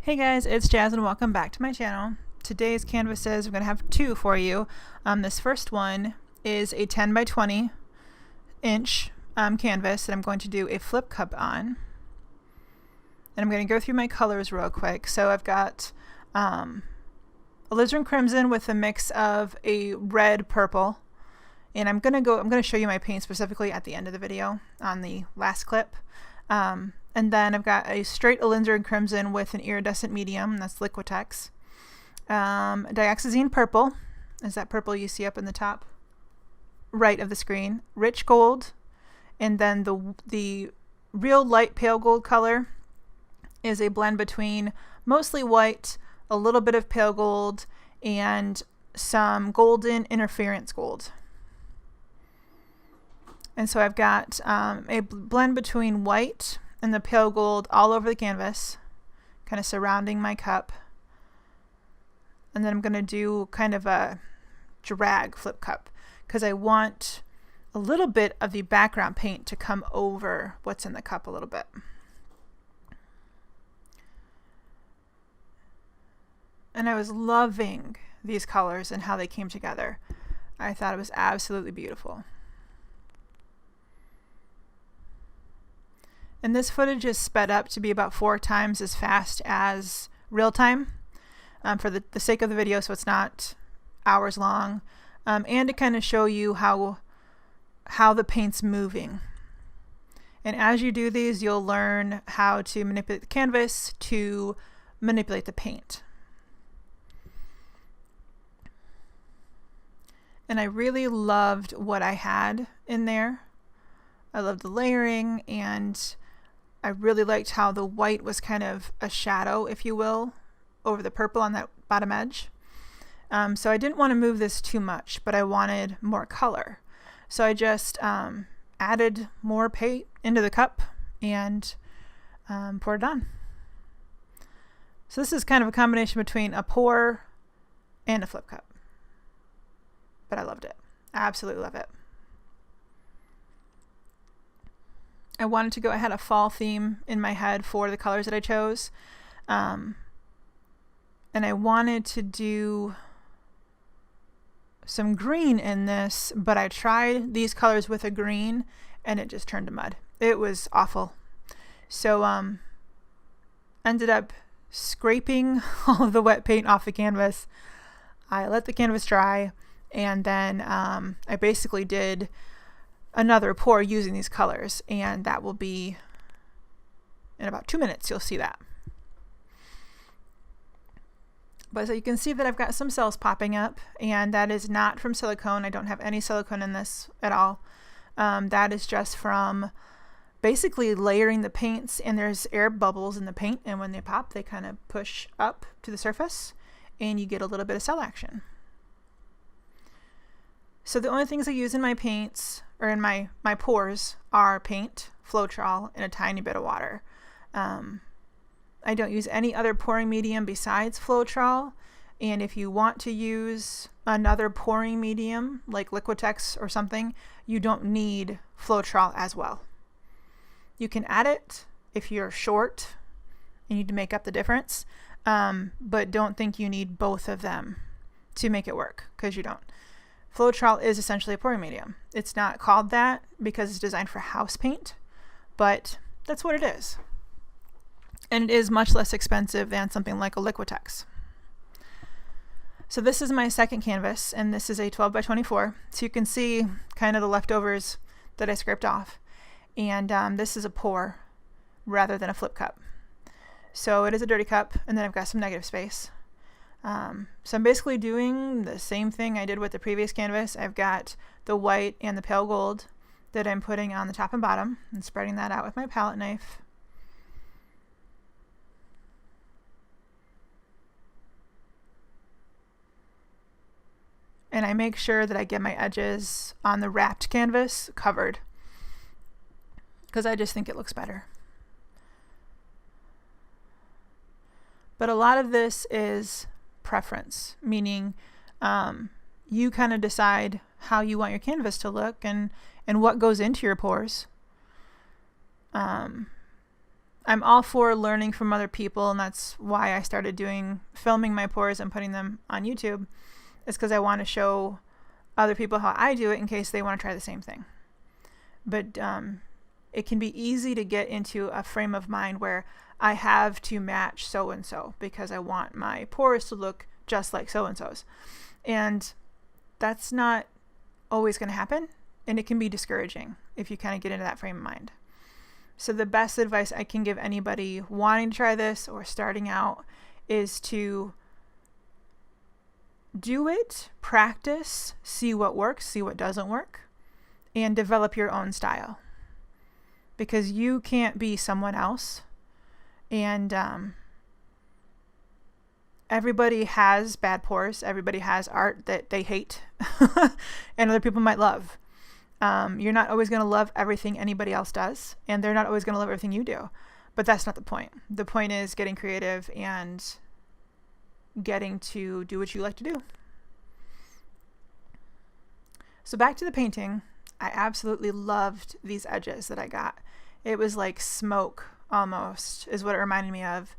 Hey guys, it's Jazz and welcome back to my channel. Today's canvases, I'm going to have two for you. This first one is a 10 by 20 inch canvas that I'm going to do a flip cup on. And I'm going to go through my colors real quick. So I've got Alizaron Crimson with a mix of a red purple. And I'm going to show you my paint specifically at the end of the video on the last clip. And then I've got a straight Alizaron Crimson with an iridescent medium, that's Liquitex. Dioxazine Purple is that purple you see up in the top right of the screen. Rich Gold, and then the real light pale gold color is a blend between mostly white, a little bit of pale gold, and some golden interference gold. And so I've got a blend between white and the pale gold all over the canvas, kind of surrounding my cup. And then I'm going to do kind of a drag flip cup because I want a little bit of the background paint to come over what's in the cup a little bit. And I was loving these colors and how they came together. I thought it was absolutely beautiful. And this footage is sped up to be about 4 times as fast as real time for the sake of the video, so it's not hours long, and to kind of show you how the paint's moving. And as you do these, you'll learn how to manipulate the canvas to manipulate the paint. And I really loved what I had in there. I loved the layering, and I really liked how the white was kind of a shadow, if you will, over the purple on that bottom edge. So I didn't want to move this too much, but I wanted more color. So I just added more paint into the cup and poured it on. So this is kind of a combination between a pour and a flip cup. But I loved it. I absolutely love it. I wanted to go, I had a fall theme in my head for the colors that I chose. And I wanted to do some green in this, but I tried these colors with a green and it just turned to mud. It was awful. So ended up scraping all of the wet paint off the canvas. I let the canvas dry, and then I basically did another pour using these colors, and that will be in about 2 minutes. You'll see that. But so you can see that I've got some cells popping up, and that is not from silicone. I don't have any silicone in this at all. That is just from basically layering the paints, and there's air bubbles in the paint, and when they pop they kind of push up to the surface and you get a little bit of cell action. So the only things I use in my paints, or in my pours, are paint, Floetrol, and a tiny bit of water. I don't use any other pouring medium besides Floetrol, and if you want to use another pouring medium like Liquitex or something, you don't need Floetrol as well. You can add it if you're short and you need to make up the difference, but don't think you need both of them to make it work, because you don't. Floetrol is essentially a pouring medium. It's not called that because it's designed for house paint, but that's what it is. And it is much less expensive than something like a Liquitex. So this is my second canvas, and this is a 12 by 24. So you can see kind of the leftovers that I scraped off. And this is a pour rather than a flip cup. So it is a dirty cup, and then I've got some negative space. So I'm basically doing the same thing I did with the previous canvas. I've got the white and the pale gold that I'm putting on the top and bottom and spreading that out with my palette knife. And I make sure that I get my edges on the wrapped canvas covered, because I just think it looks better. But a lot of this is preference, meaning you kind of decide how you want your canvas to look and what goes into your pours. I'm all for learning from other people, and that's why I started filming my pours and putting them on YouTube. It's because I want to show other people how I do it in case they want to try the same thing. But it can be easy to get into a frame of mind where I have to match so-and-so because I want my pours to look just like so-and-so's. And that's not always going to happen, and it can be discouraging if you kind of get into that frame of mind. So the best advice I can give anybody wanting to try this or starting out is to do it, practice, see what works, see what doesn't work, and develop your own style. Because you can't be someone else. And everybody has bad pours. Everybody has art that they hate and other people might love. You're not always going to love everything anybody else does, and they're not always going to love everything you do. But that's not the point. The point is getting creative and getting to do what you like to do. So back to the painting. I absolutely loved these edges that I got. It was like smoke almost is what it reminded me of.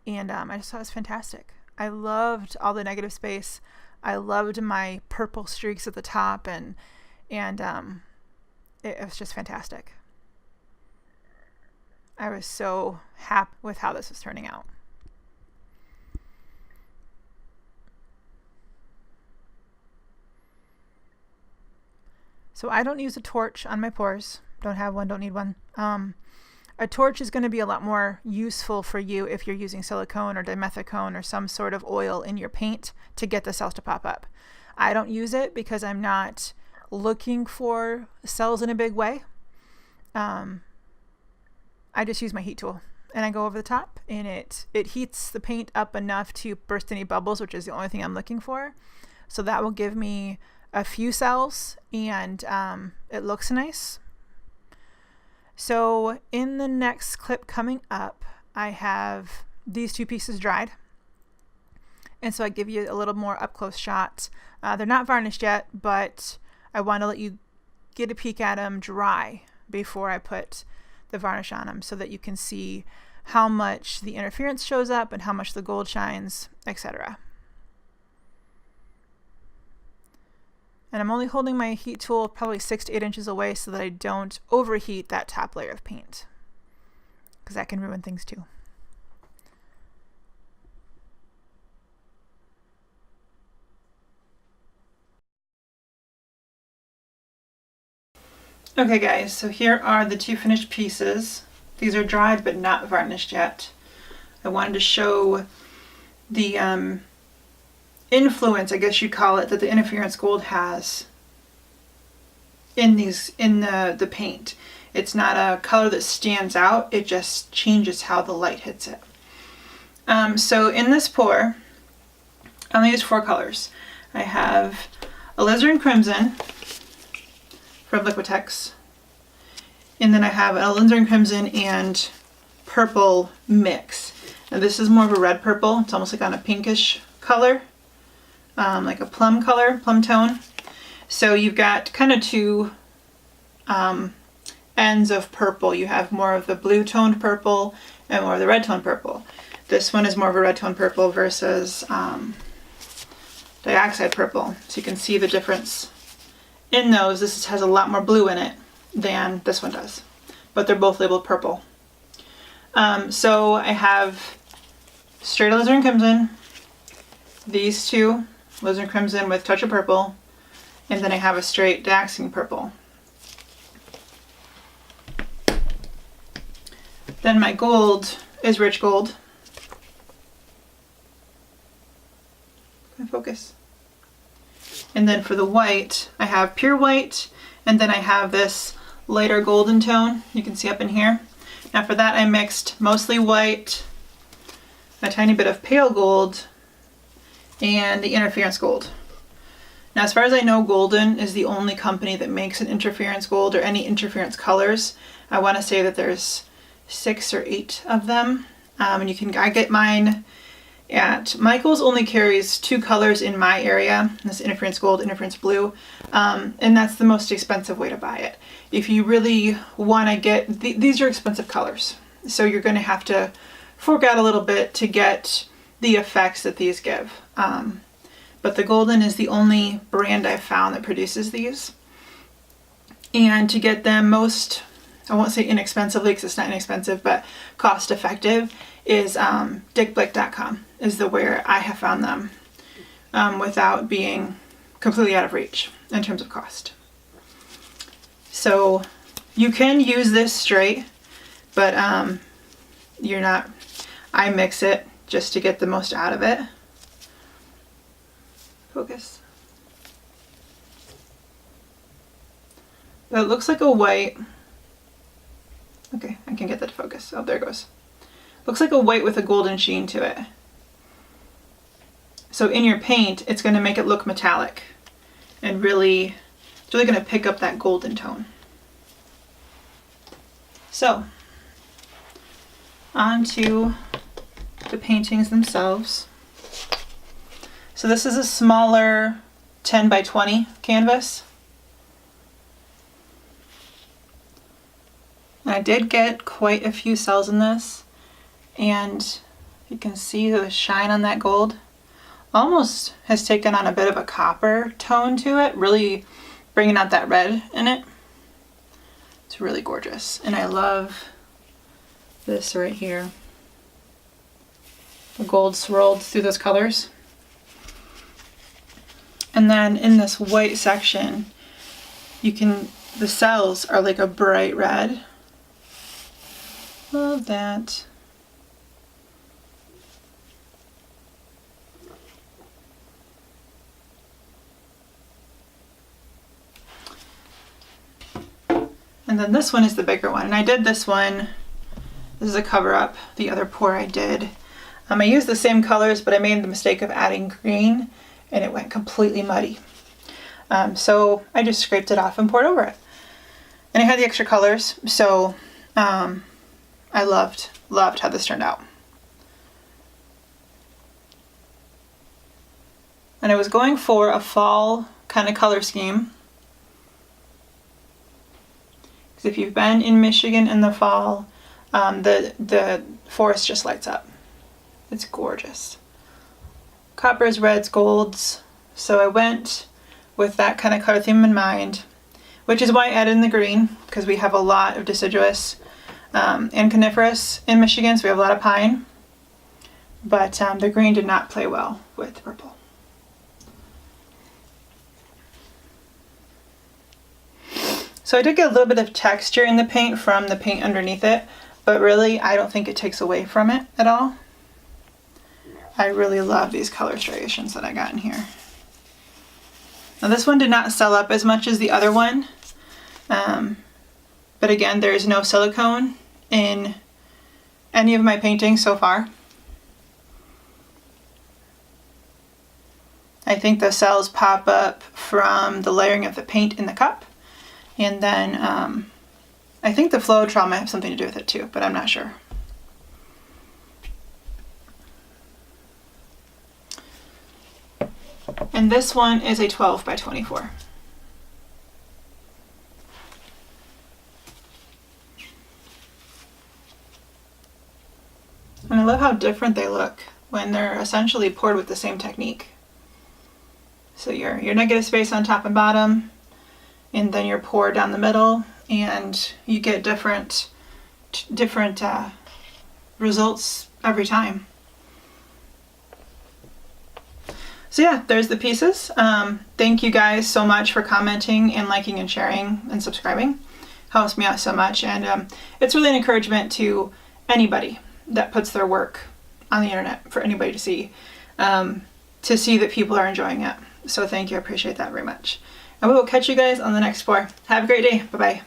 And I just thought it was fantastic. I loved all the negative space. I loved my purple streaks at the top, and it was just fantastic. I was so happy with how this was turning out. So I don't use a torch on my pours. Don't have one, don't need one. A torch is going to be a lot more useful for you if you're using silicone or dimethicone or some sort of oil in your paint to get the cells to pop up. I don't use it because I'm not looking for cells in a big way. I just use my heat tool and I go over the top, and it heats the paint up enough to burst any bubbles, which is the only thing I'm looking for. So that will give me a few cells, and it looks nice. So in the next clip coming up, I have these two pieces dried. And so I give you a little more up close shot. They're not varnished yet, but I want to let you get a peek at them dry before I put the varnish on them, so that you can see how much the interference shows up and how much the gold shines, etc. And I'm only holding my heat tool probably 6 to 8 inches away so that I don't overheat that top layer of paint, because that can ruin things too. Okay guys, so here are the two finished pieces. These are dried but not varnished yet. I wanted to show the influence, I guess you'd call it, that the interference gold has in the paint. It's not a color that stands out, it just changes how the light hits it. So in this pour, I only use 4 colors. I have Alizaron Crimson from Liquitex, and then I have an Alizaron Crimson and purple mix. Now this is more of a red purple. It's almost like on a pinkish color, like a plum color, plum tone. So you've got kind of two ends of purple. You have more of the blue toned purple and more of the red toned purple. This one is more of a red toned purple versus dioxide purple. So you can see the difference in those. This has a lot more blue in it than this one does, but they're both labeled purple. So I have straight Alizaron Crimson, these two, Alizaron Crimson with touch of purple, and then I have a straight Dioxazine Purple. Then my gold is rich gold. Focus. And then for the white, I have pure white, and then I have this lighter golden tone you can see up in here. Now for that I mixed mostly white, a tiny bit of pale gold, and the interference gold. Now as far as I know, Golden is the only company that makes an interference gold or any interference colors. I want to say that there's 6 or 8 of them, and I get mine at Michael's. Only carries 2 colors in my area, this interference gold, interference blue, and that's the most expensive way to buy it. If you really want to get, these are expensive colors. So you're going to have to fork out a little bit to get the effects that these give. But the Golden is the only brand I've found that produces these. And to get them most, I won't say inexpensively because it's not inexpensive, but cost effective, is dickblick.com is the where I have found them without being completely out of reach in terms of cost. So you can use this straight, but you're not, I mix it just to get the most out of it. Focus. But it looks like a white, okay, I can get that to focus. Oh, there it goes. Looks like a white with a golden sheen to it. So in your paint, it's going to make it look metallic and really, it's really going to pick up that golden tone. So, on to the paintings themselves. So this is a smaller 10 by 20 canvas. I did get quite a few cells in this, and you can see the shine on that gold. Almost has taken on a bit of a copper tone to it, really bringing out that red in it. It's really gorgeous, and I love this right here. The gold swirled through those colors. And then in this white section, you can, the cells are like a bright red. Love that. And then this one is the bigger one. And I did this one, this is a cover up, the other pour I did. I used the same colors, but I made the mistake of adding green and it went completely muddy. So I just scraped it off and poured over it. And I had the extra colors, so I loved how this turned out. And I was going for a fall kind of color scheme. Because if you've been in Michigan in the fall, the forest just lights up. It's gorgeous. Coppers, reds, golds. So I went with that kind of color theme in mind, which is why I added in the green, because we have a lot of deciduous and coniferous in Michigan, so we have a lot of pine. But the green did not play well with the purple. So I did get a little bit of texture in the paint from the paint underneath it, but really I don't think it takes away from it at all. I really love these color striations that I got in here. Now this one did not sell up as much as the other one, but again, there is no silicone in any of my paintings so far. I think the cells pop up from the layering of the paint in the cup, and then I think the Floetrol might have something to do with it too, but I'm not sure. And this one is a 12 by 24. And I love how different they look when they're essentially poured with the same technique. So your negative space on top and bottom, and then your pour down the middle, and you get different results every time. So yeah, there's the pieces. Thank you guys so much for commenting and liking and sharing and subscribing. Helps me out so much, and it's really an encouragement to anybody that puts their work on the internet for anybody to see that people are enjoying it. So thank you, I appreciate that very much. And we will catch you guys on the next pour. Have a great day. Bye-bye.